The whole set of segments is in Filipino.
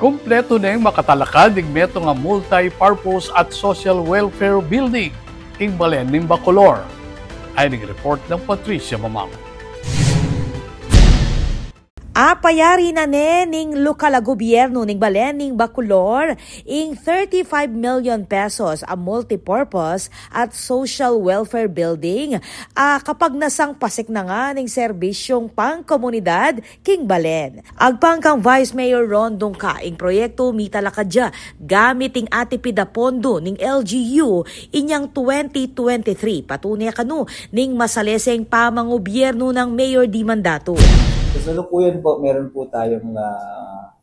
Kumpleto na yung makatalakad ng meto nga multi-purpose at social welfare building king Balen ng Bacolor. Ay nag-report ng Patricia Mamang. Payari na ning lokal a gobyerno ning Balen ning Bacolor ing 35 million pesos a multipurpose at social welfare building kapag nasang pasik na nga ning serbisyong pangkomunidad king Balen. Agpang kang Vice Mayor Rondong ka ing proyekto mitalakadya gamit ing atipida pondo ning LGU inyang 2023 patunay kanu ning masaleseng pamangobyerno ng Mayor Di Mandato. Kasalukuyan po, meron po tayong,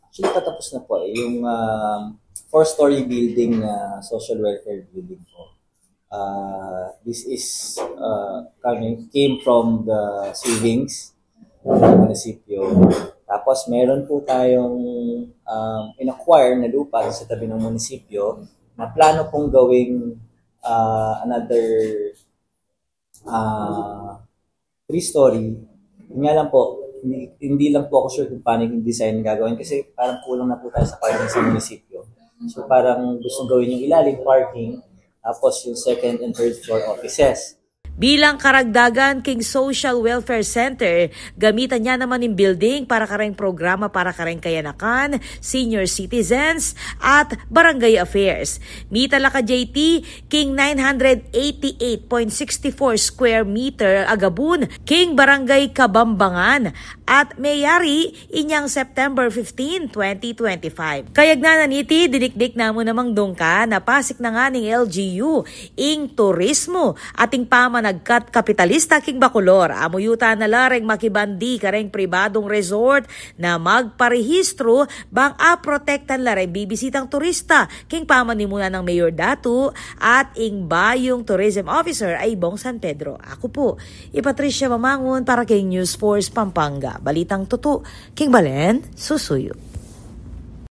actually patapos na po, yung 4-story building na social welfare building po. This is came from the savings ng munisipyo. Tapos meron po tayong in-acquire na lupa sa tabi ng munisipyo na plano pong gawing another 3-story. Nga lang po, hindi lang po ako sure kung paano yung design gagawin kasi parang kulang na po tayo sa parking sa munisipyo. So parang gusto gawin yung ilalim parking tapos yung second and third floor offices. Bilang karagdagan king Social Welfare Center, gamitan niya naman yung building para kareng programa para kareng kayanakan, senior citizens, at barangay affairs. Mitala ka JT, king 988.64 square meter agabun, king barangay Kabambangan, at mayari inyang September 15, 2025. Kayag na naniti, dinikdik na mo namang dongka, napasik na nga ning LGU, ing turismo, ating pamanagkat kapitalista king Bacolor. Amuyuta na lareng makibandi kareng pribadong resort na magparehistro bang aprotektan lareng bibisitang turista king pamanimuna ng Mayor Datu at ing bayong tourism officer ay Bong San Pedro. Ako po, Patricia Mamangon para kay News Force Pampanga. Balitang tuto, king Balen, susuyo.